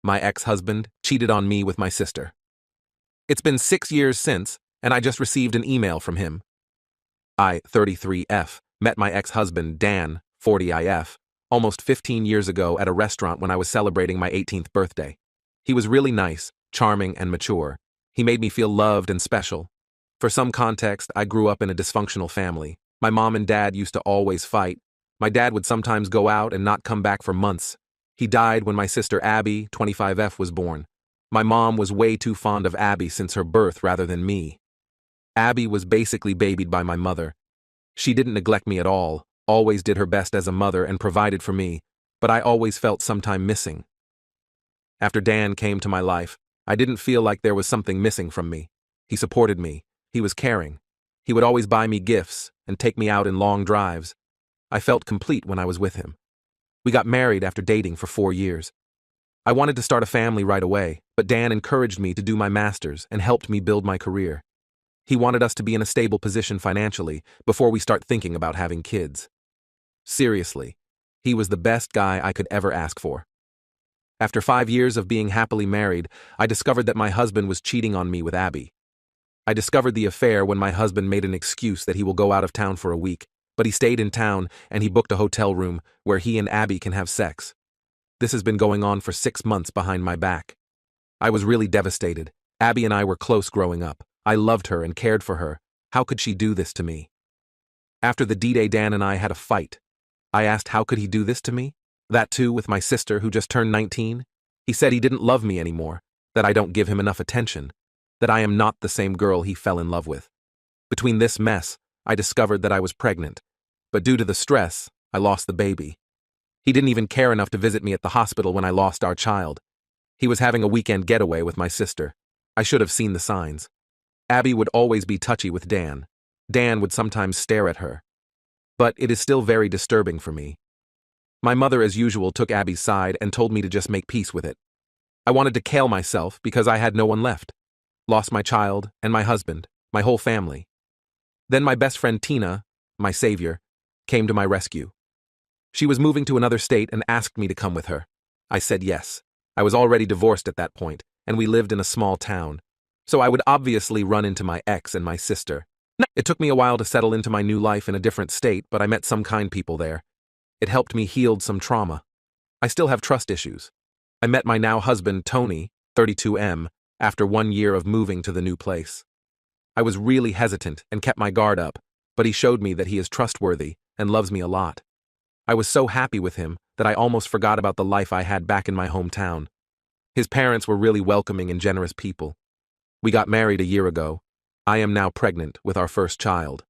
My ex-husband cheated on me with my sister. It's been 6 years since, and I just received an email from him. I, 33F, met my ex-husband, Dan, 40IF, almost 15 years ago at a restaurant when I was celebrating my 18th birthday. He was really nice, charming, and mature. He made me feel loved and special. For some context, I grew up in a dysfunctional family. My mom and dad used to always fight. My dad would sometimes go out and not come back for months. He died when my sister Abby, 25F, was born. My mom was way too fond of Abby since her birth rather than me. Abby was basically babied by my mother. She didn't neglect me at all, always did her best as a mother and provided for me, but I always felt sometime missing. After Dan came to my life, I didn't feel like there was something missing from me. He supported me. He was caring. He would always buy me gifts and take me out in long drives. I felt complete when I was with him. We got married after dating for 4 years. I wanted to start a family right away, but Dan encouraged me to do my master's and helped me build my career. He wanted us to be in a stable position financially before we start thinking about having kids. Seriously, he was the best guy I could ever ask for. After 5 years of being happily married, I discovered that my husband was cheating on me with Abby. I discovered the affair when my husband made an excuse that he will go out of town for a week, but he stayed in town and he booked a hotel room where he and Abby can have sex. This has been going on for 6 months behind my back. I was really devastated. Abby and I were close growing up. I loved her and cared for her. How could she do this to me? After the D-Day, Dan and I had a fight. I asked how could he do this to me? That too with my sister who just turned 19? He said he didn't love me anymore, that I don't give him enough attention, that I am not the same girl he fell in love with. Between this mess, I discovered that I was pregnant, but due to the stress, I lost the baby. He didn't even care enough to visit me at the hospital when I lost our child. He was having a weekend getaway with my sister. I should have seen the signs. Abby would always be touchy with Dan. Dan would sometimes stare at her. But it is still very disturbing for me. My mother, as usual, took Abby's side and told me to just make peace with it. I wanted to kill myself because I had no one left. Lost my child and my husband, my whole family. Then my best friend Tina, my savior, came to my rescue. She was moving to another state and asked me to come with her. I said yes. I was already divorced at that point, and we lived in a small town. So I would obviously run into my ex and my sister. It took me a while to settle into my new life in a different state, but I met some kind people there. It helped me heal some trauma. I still have trust issues. I met my now husband, Tony, 32M, after 1 year of moving to the new place. I was really hesitant and kept my guard up, but he showed me that he is trustworthy and loves me a lot. I was so happy with him that I almost forgot about the life I had back in my hometown. His parents were really welcoming and generous people. We got married a year ago. I am now pregnant with our first child.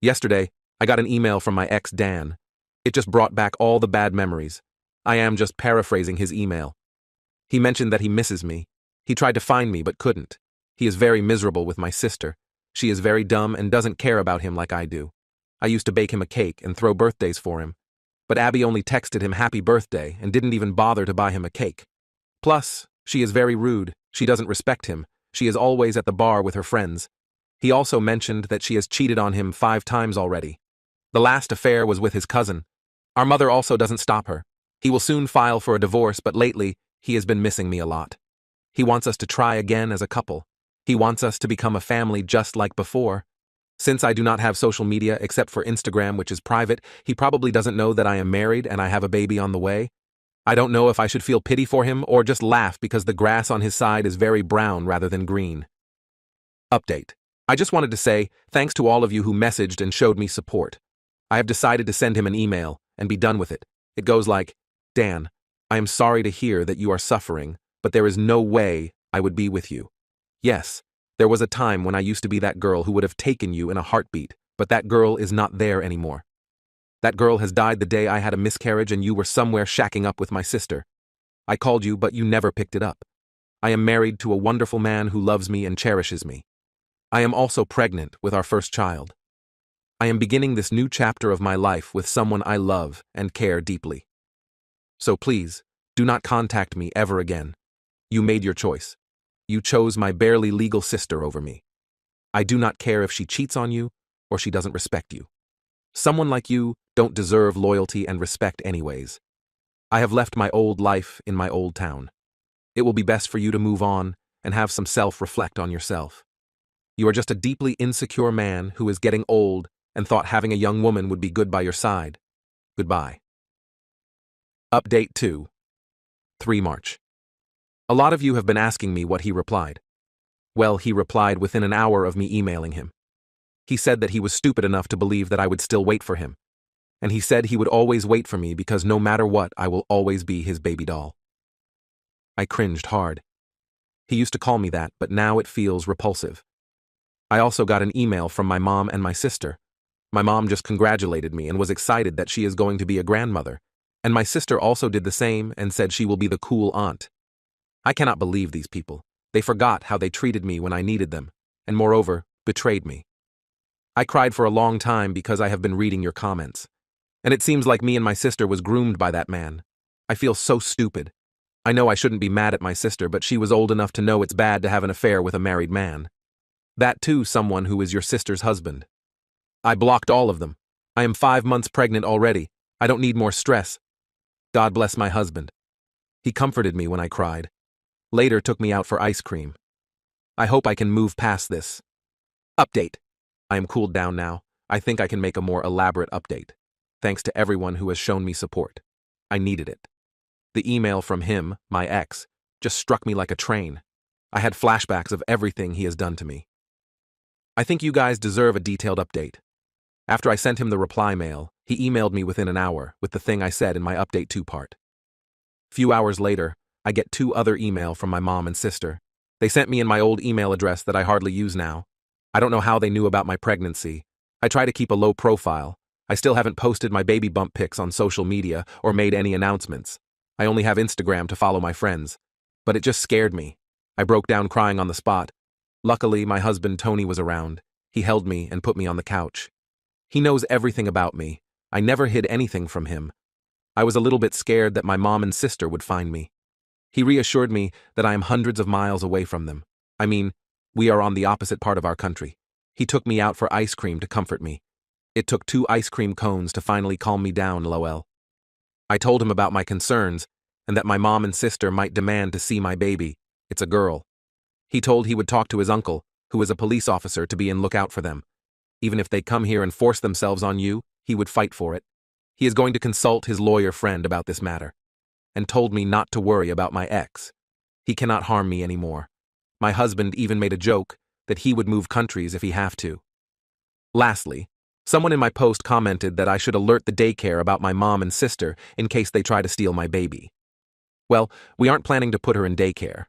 Yesterday, I got an email from my ex, Dan. It just brought back all the bad memories. I am just paraphrasing his email. He mentioned that he misses me. He tried to find me but couldn't. He is very miserable with my sister. She is very dumb and doesn't care about him like I do. I used to bake him a cake and throw birthdays for him. But Abby only texted him happy birthday and didn't even bother to buy him a cake. Plus, she is very rude. She doesn't respect him. She is always at the bar with her friends. He also mentioned that she has cheated on him 5 times already. The last affair was with his cousin. Our mother also doesn't stop her. He will soon file for a divorce, but lately, he has been missing me a lot. He wants us to try again as a couple. He wants us to become a family just like before. Since I do not have social media except for Instagram, which is private, he probably doesn't know that I am married and I have a baby on the way. I don't know if I should feel pity for him or just laugh because the grass on his side is very brown rather than green. Update. I just wanted to say thanks to all of you who messaged and showed me support. I have decided to send him an email and be done with it. It goes like, Dan, I am sorry to hear that you are suffering, but there is no way I would be with you. Yes, there was a time when I used to be that girl who would have taken you in a heartbeat, but that girl is not there anymore. That girl has died the day I had a miscarriage and you were somewhere shacking up with my sister. I called you, but you never picked it up. I am married to a wonderful man who loves me and cherishes me. I am also pregnant with our first child. I am beginning this new chapter of my life with someone I love and care deeply. So please, do not contact me ever again. You made your choice. You chose my barely legal sister over me. I do not care if she cheats on you or she doesn't respect you. Someone like you don't deserve loyalty and respect anyways. I have left my old life in my old town. It will be best for you to move on and have some self-reflect on yourself. You are just a deeply insecure man who is getting old and thought having a young woman would be good by your side. Goodbye. Update 2. 3 March. A lot of you have been asking me what he replied. Well, he replied within an hour of me emailing him. He said that he was stupid enough to believe that I would still wait for him. And he said he would always wait for me because no matter what, I will always be his baby doll. I cringed hard. He used to call me that, but now it feels repulsive. I also got an email from my mom and my sister. My mom just congratulated me and was excited that she is going to be a grandmother, and my sister also did the same and said she will be the cool aunt. I cannot believe these people. They forgot how they treated me when I needed them, and moreover, betrayed me. I cried for a long time because I have been reading your comments. And it seems like me and my sister was groomed by that man. I feel so stupid. I know I shouldn't be mad at my sister, but she was old enough to know it's bad to have an affair with a married man. That too, someone who is your sister's husband. I blocked all of them. I am 5 months pregnant already. I don't need more stress. God bless my husband. He comforted me when I cried. Later took me out for ice cream. I hope I can move past this. Update. I am cooled down now. I think I can make a more elaborate update. Thanks to everyone who has shown me support. I needed it. The email from him, my ex, just struck me like a train. I had flashbacks of everything he has done to me. I think you guys deserve a detailed update. After I sent him the reply mail, he emailed me within an hour with the thing I said in my update 2 part. Few hours later, I get 2 other email from my mom and sister. They sent me in my old email address that I hardly use now. I don't know how they knew about my pregnancy. I try to keep a low profile. I still haven't posted my baby bump pics on social media or made any announcements. I only have Instagram to follow my friends. But it just scared me. I broke down crying on the spot. Luckily, my husband Tony was around. He held me and put me on the couch. He knows everything about me. I never hid anything from him. I was a little bit scared that my mom and sister would find me. He reassured me that I am hundreds of miles away from them. I mean, we are on the opposite part of our country. He took me out for ice cream to comfort me. It took 2 ice cream cones to finally calm me down, lol. I told him about my concerns and that my mom and sister might demand to see my baby. It's a girl. He told he would talk to his uncle, who is a police officer, to be in lookout for them. Even if they come here and force themselves on you, he would fight for it. He is going to consult his lawyer friend about this matter, and told me not to worry about my ex. He cannot harm me anymore. My husband even made a joke that he would move countries if he have to. Lastly, someone in my post commented that I should alert the daycare about my mom and sister in case they try to steal my baby. Well, we aren't planning to put her in daycare.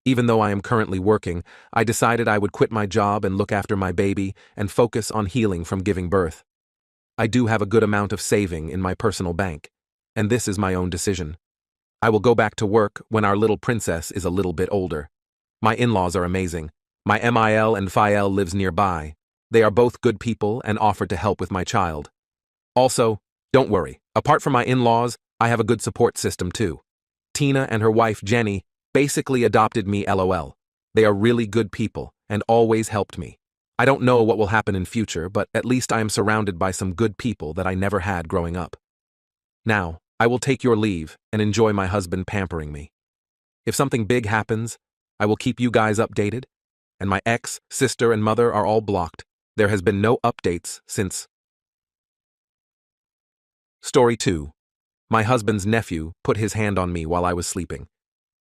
Even though I am currently working, I decided I would quit my job and look after my baby and focus on healing from giving birth. I do have a good amount of saving in my personal bank, and this is my own decision. I will go back to work when our little princess is a little bit older. My in-laws are amazing. My MIL and Fael lives nearby. They are both good people and offered to help with my child. Also, don't worry, apart from my in-laws, I have a good support system too. Tina and her wife Jenny basically adopted me, lol. They are really good people and always helped me. I don't know what will happen in future, but at least I am surrounded by some good people that I never had growing up. Now, I will take your leave and enjoy my husband pampering me. If something big happens, I will keep you guys updated, and my ex, sister, and mother are all blocked. There has been no updates since. Story 2. My husband's nephew put his hand on me while I was sleeping.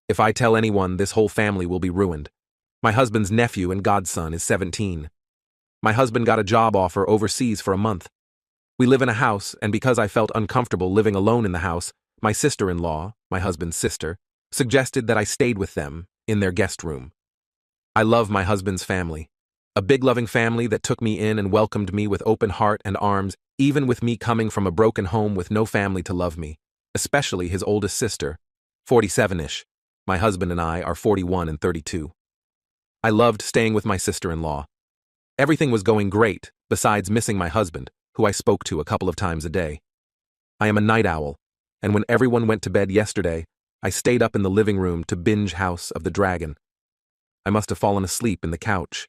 If I tell anyone, this whole family will be ruined. My husband's nephew and godson is 17. My husband got a job offer overseas for a month. We live in a house, and because I felt uncomfortable living alone in the house, my sister-in-law, my husband's sister, suggested that I stayed with them in their guest room. I love my husband's family. A big loving family that took me in and welcomed me with open heart and arms, even with me coming from a broken home with no family to love me, especially his oldest sister, 47-ish. My husband and I are 41 and 32. I loved staying with my sister-in-law. Everything was going great, besides missing my husband, who I spoke to a couple of times a day. I am a night owl, and when everyone went to bed yesterday, I stayed up in the living room to binge House of the Dragon. I must have fallen asleep in the couch.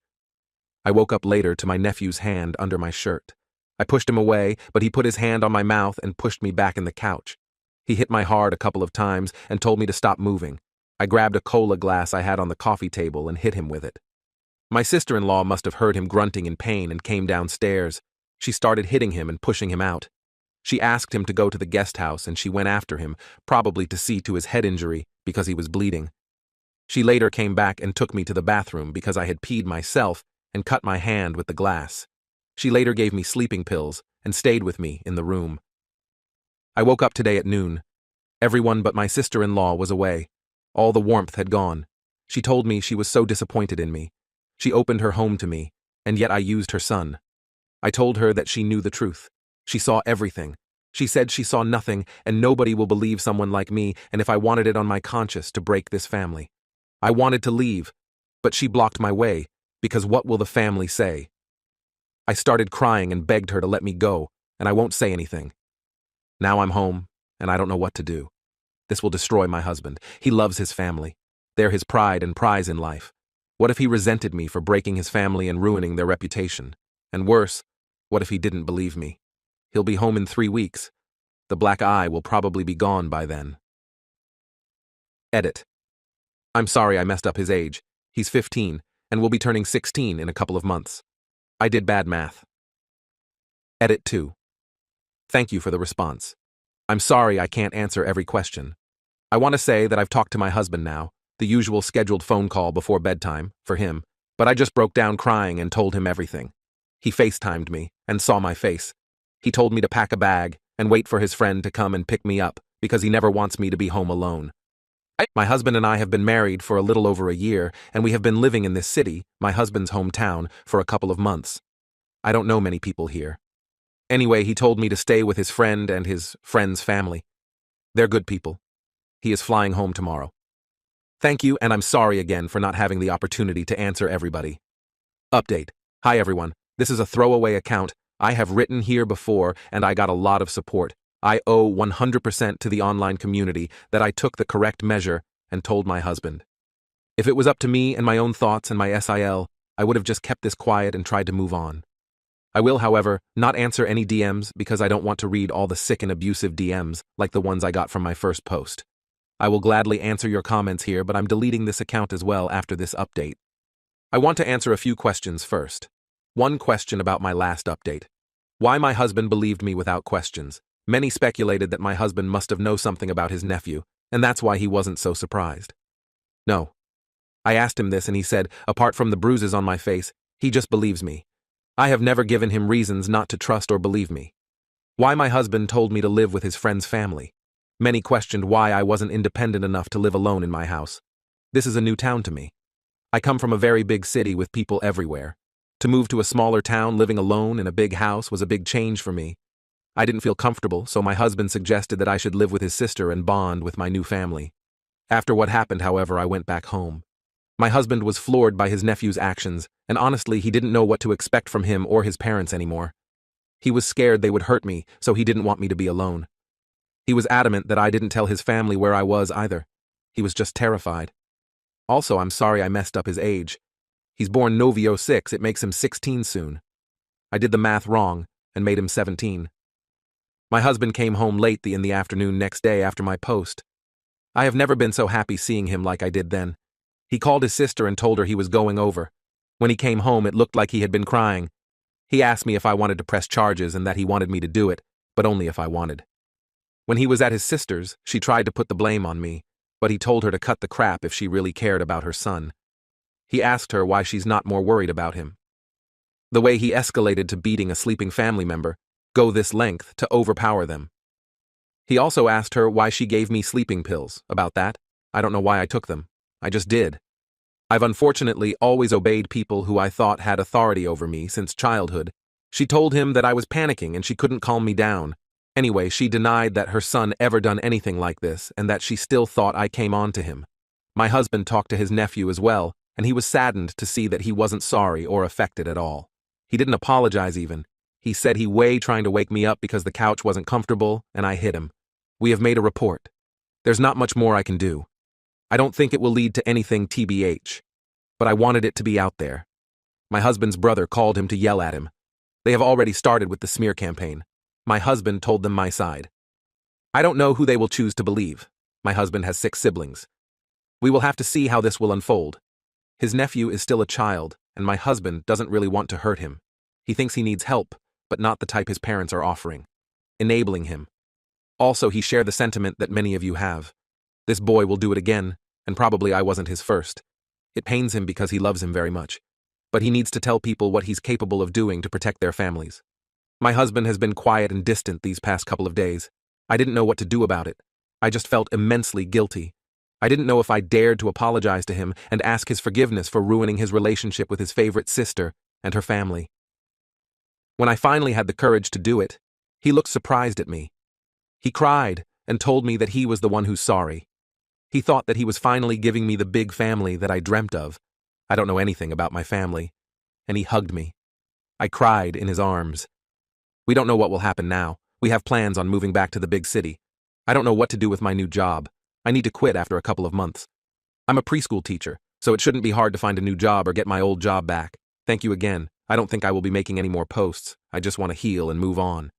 I woke up later to my nephew's hand under my shirt. I pushed him away, but he put his hand on my mouth and pushed me back in the couch. He hit my heart a couple of times and told me to stop moving. I grabbed a cola glass I had on the coffee table and hit him with it. My sister-in-law must have heard him grunting in pain and came downstairs. She started hitting him and pushing him out. She asked him to go to the guest house and she went after him, probably to see to his head injury because he was bleeding. She later came back and took me to the bathroom because I had peed myself and cut my hand with the glass. She later gave me sleeping pills and stayed with me in the room. I woke up today at noon. Everyone but my sister-in-law was away. All the warmth had gone. She told me she was so disappointed in me. She opened her home to me, and yet I used her son. I told her that she knew the truth. She saw everything. She said she saw nothing, and nobody will believe someone like me, and if I wanted it on my conscience to break this family. I wanted to leave, but she blocked my way, because what will the family say? I started crying and begged her to let me go, and I won't say anything. Now I'm home, and I don't know what to do. This will destroy my husband. He loves his family. They're his pride and prize in life. What if he resented me for breaking his family and ruining their reputation? And worse, what if he didn't believe me? He'll be home in 3 weeks. The black eye will probably be gone by then. Edit. I'm sorry I messed up his age. He's 15, and will be turning 16 in a couple of months. I did bad math. Edit 2. Thank you for the response. I'm sorry I can't answer every question. I want to say that I've talked to my husband now, the usual scheduled phone call before bedtime, for him, but I just broke down crying and told him everything. He FaceTimed me and saw my face. He told me to pack a bag and wait for his friend to come and pick me up because he never wants me to be home alone. My husband and I have been married for a little over a year, and we have been living in this city, my husband's hometown, for a couple of months. I don't know many people here. Anyway, he told me to stay with his friend and his friend's family. They're good people. He is flying home tomorrow. Thank you, and I'm sorry again for not having the opportunity to answer everybody. Update. Hi everyone, this is a throwaway account. I have written here before, and I got a lot of support. I owe 100% to the online community that I took the correct measure and told my husband. If it was up to me and my own thoughts and my SIL, I would have just kept this quiet and tried to move on. I will, however, not answer any DMs because I don't want to read all the sick and abusive DMs like the ones I got from my first post. I will gladly answer your comments here, but I'm deleting this account as well after this update. I want to answer a few questions first. One question about my last update. Why my husband believed me without questions. Many speculated that my husband must have known something about his nephew, and that's why he wasn't so surprised. No. I asked him this and he said, apart from the bruises on my face, he just believes me. I have never given him reasons not to trust or believe me. Why my husband told me to live with his friend's family. Many questioned why I wasn't independent enough to live alone in my house. This is a new town to me. I come from a very big city with people everywhere. To move to a smaller town living alone in a big house was a big change for me. I didn't feel comfortable, so my husband suggested that I should live with his sister and bond with my new family. After what happened, however, I went back home. My husband was floored by his nephew's actions, and honestly, he didn't know what to expect from him or his parents anymore. He was scared they would hurt me, so he didn't want me to be alone. He was adamant that I didn't tell his family where I was either. He was just terrified. Also, I'm sorry I messed up his age. He's born Novio 6, it makes him 16 soon. I did the math wrong and made him 17. My husband came home late in the afternoon next day after my post. I have never been so happy seeing him like I did then. He called his sister and told her he was going over. When he came home, it looked like he had been crying. He asked me if I wanted to press charges and that he wanted me to do it, but only if I wanted. When he was at his sister's, she tried to put the blame on me, but he told her to cut the crap if she really cared about her son. He asked her why she's not more worried about him. The way he escalated to beating a sleeping family member, go this length to overpower them. He also asked her why she gave me sleeping pills. About that, I don't know why I took them. I just did. I've unfortunately always obeyed people who I thought had authority over me since childhood. She told him that I was panicking and she couldn't calm me down. Anyway, she denied that her son ever done anything like this and that she still thought I came on to him. My husband talked to his nephew as well, and he was saddened to see that he wasn't sorry or affected at all. He didn't apologize even. He said he was trying to wake me up because the couch wasn't comfortable, and I hit him. We have made a report. There's not much more I can do. I don't think it will lead to anything TBH, but I wanted it to be out there. My husband's brother called him to yell at him. They have already started with the smear campaign. My husband told them my side. I don't know who they will choose to believe. My husband has 6 siblings. We will have to see how this will unfold. His nephew is still a child, and my husband doesn't really want to hurt him. He thinks he needs help, but not the type his parents are offering. Enabling him. Also, he shared the sentiment that many of you have. This boy will do it again, and probably I wasn't his first. It pains him because he loves him very much. But he needs to tell people what he's capable of doing to protect their families. My husband has been quiet and distant these past couple of days. I didn't know what to do about it. I just felt immensely guilty. I didn't know if I dared to apologize to him and ask his forgiveness for ruining his relationship with his favorite sister and her family. When I finally had the courage to do it, he looked surprised at me. He cried and told me that he was the one who's sorry. He thought that he was finally giving me the big family that I dreamt of. I don't know anything about my family. And he hugged me. I cried in his arms. We don't know what will happen now. We have plans on moving back to the big city. I don't know what to do with my new job. I need to quit after a couple of months. I'm a preschool teacher, so it shouldn't be hard to find a new job or get my old job back. Thank you again. I don't think I will be making any more posts. I just want to heal and move on.